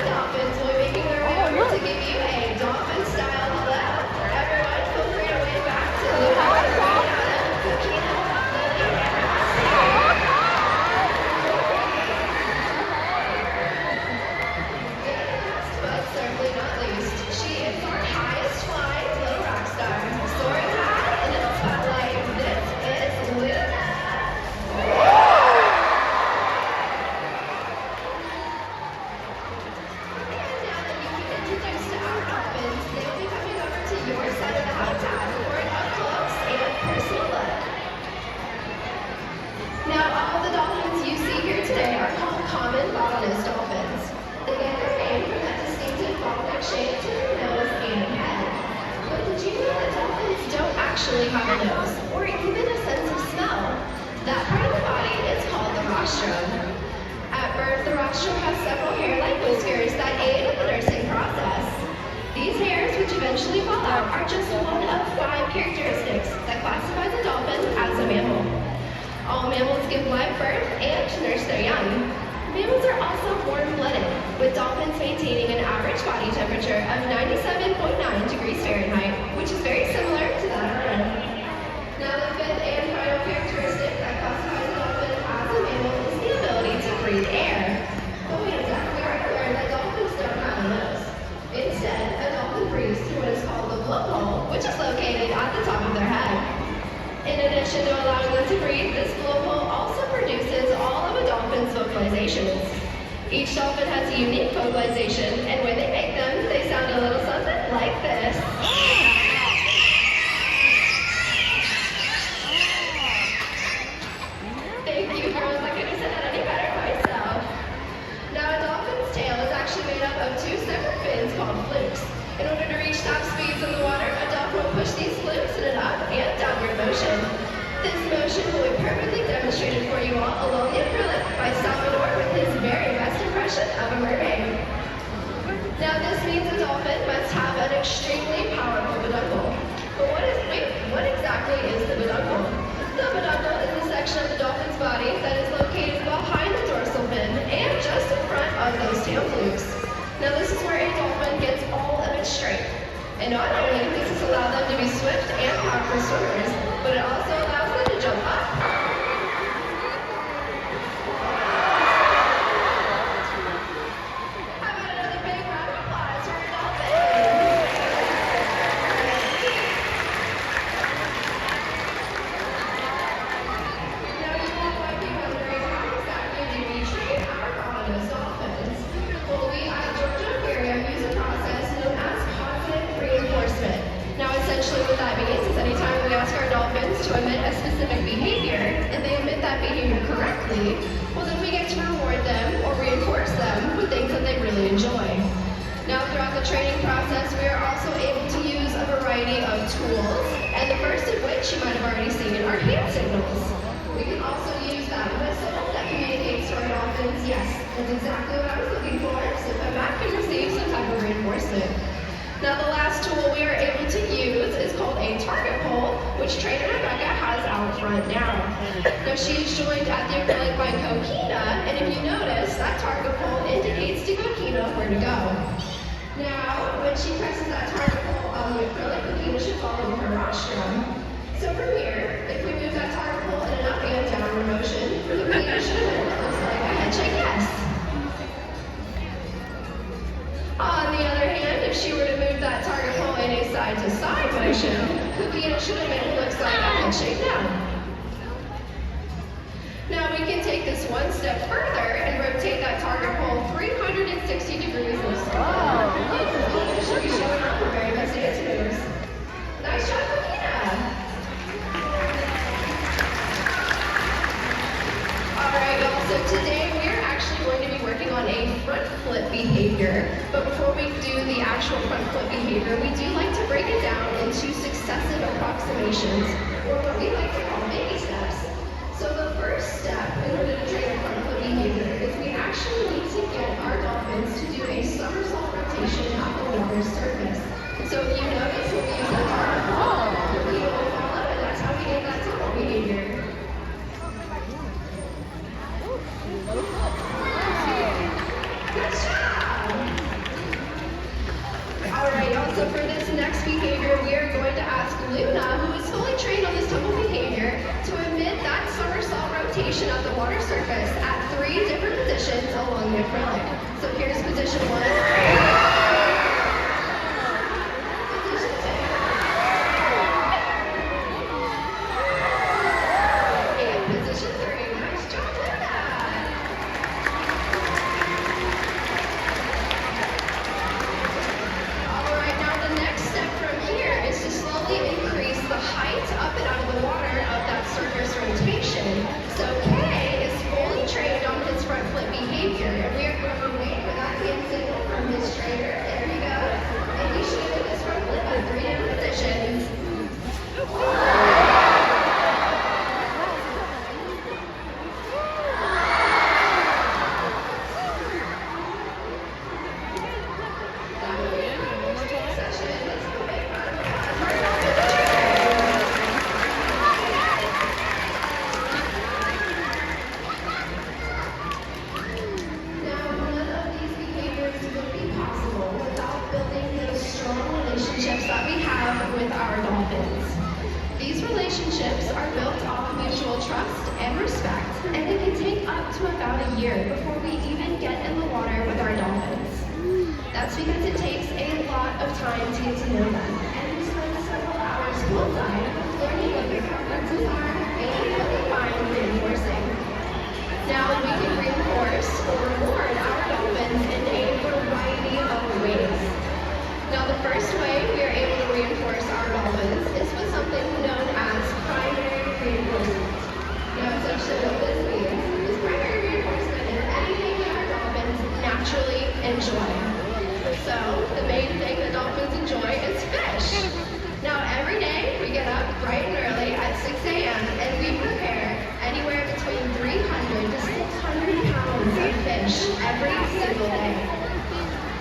Dolphins will be making their way over to give you a dolphin-style hello. Everyone, feel free to wave back to but certainly not least, she is our highest flying little rock star, soaring high into the spotlight. This is Luna. Now that you've been introduced to our dolphins, they will be coming over to your side of the habitat for an up-close and personal look. Now, all of the dolphins you see here today are called common bottlenose dolphins. They get their name from that distinctive ball-neck shape to their nose and head. But did you know that dolphins don't actually have a nose, or even a sense of smell? That part of the body is called the rostrum. At birth, the rostrum has several hair-like whiskers that aid in the nursing process. These hairs, which eventually fall out, are just one of 5 characteristics that classifies a dolphin as a mammal. All mammals give live birth and nurse their young. Mammals are also warm-blooded, with dolphins maintaining an average body temperature of 97.9 degrees Fahrenheit, which is very similar to that of Earth. Now, the fifth and final characteristic that classifies a dolphin as a mammal is the ability to breathe air. But we exactly learned that dolphins don't have a nose. Instead, a dolphin breathes through what is called the blowhole, which is located at the top of their head. In addition to allowing them to breathe, this blowhole also produces all of a dolphin's vocalizations. Each dolphin has a unique vocalization, and when they make them, they sound a little something like this. Thank you, girls. I couldn't have said that any better myself. Now, a dolphin's tail is actually made up of 2 separate fins called flukes. In order to reach top speeds in the water, a dolphin will push these flukes in an up and downward motion. This motion will be perfectly demonstrated for you all along the acrylic by Salvador with his very best impression of a mermaid. Now, this means a dolphin must have an extremely powerful peduncle. But what exactly is the peduncle? The peduncle is the section of the dolphin's body that is located behind the dorsal fin and just in front of those tail flukes. Now, this is where a dolphin gets all of its strength. And not only does this allow them to be swift and powerful swimmers, but it also allows them to jump up. How about another big round of applause for a dolphin? Now, you all might be wondering, how exactly do we train our bottlenose dolphins? Well, we at Georgia Aquarium use a process known as positive reinforcement. Now, essentially what that means is anytime we ask our dolphins to emit a specific behavior, and they emit that behavior correctly, well, then we get to reward them or reinforce them with things that they really enjoy. Now, throughout the training process, we are also able to use a variety of tools, and the first of which you might have already seen are hand signals. We can also use that whistle that communicates to our dolphins, yes, that's exactly what I was looking for, so come back and receive some type of reinforcement. Now, the last tool we are able to use is called a target pole, which trainer Rebecca has out front now. Now, she is joined at the acrylic by Coquina, and if you notice, that target pole indicates to Coquina where to go. Now, when she presses that target pole on the acrylic, Coquina should follow her rostrum. So from here, if we move that target pole in an up and downward motion, Coquina should it looks like a head shake yes. On the other hand, if she were to move that target pole in a side-to-side motion, Coquina should have made it looks like a head shake no. Now we can take this one step further and rotate that target pole 360 degrees in a circle. Coquina should be showing off her very best dance moves. Nice job, Coquina! Alright, y'all, so today we're actually going to be working on a front flip behavior. But before we do the actual front flip behavior, we do like to break it down into successive approximations, or what we like to call baby steps. So the first step in order to train a front flip behavior is we actually need to get our dolphins to do a somersault rotation at the water's surface. So if you notice, when we use the target pole, we will follow, and that's how rotation of the water surface at 3 different positions along the acrylic. So here's position 1. Position 2. And position 3. Nice job with that. Alright, now the next step from here is to slowly increase the height up and out of the water of that surface rotation. So Kay is fully trained on his front flip behavior, and we are going to wait for that hand signal from his trainer. There he goes. And he should do his front flip at 3 different positions. That we have with our dolphins. These relationships are built off mutual trust and respect, and it can take up to about a year before we even get in the water with our dolphins. That's because it takes a lot of time to get to know them, and we spend several hours poolside learning what their preferences are and what they find reinforcing. Now we can reinforce or reward our dolphins in a variety of ways. Now the first way we are able to reinforce our dolphins is with something known as primary reinforcement. Now essentially what this means is primary reinforcement is anything that our dolphins naturally enjoy. So the main thing that dolphins enjoy is fish. Now every day we get up bright and early at 6 a.m. and we prepare anywhere between 300 to 600 pounds of fish every single day.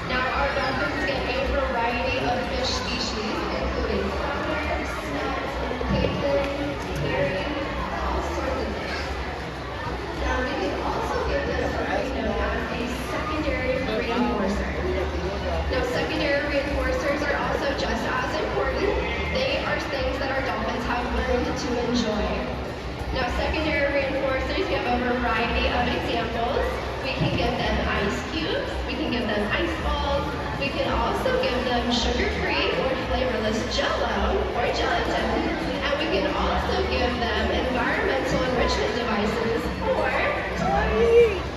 Now our dolphins get a variety of fish species, including flounder, snout, capelin, herring, all sorts of fish. Now we can also give them something known as a secondary reinforcer. Now secondary reinforcers are also just as important. They are things that our dolphins have learned to enjoy. Now secondary reinforcers, we have a variety of examples. We can give them ice cubes, we can give them ice balls, we can also give them sugar-free or flavorless Jell-O or gelatin, and we can also give them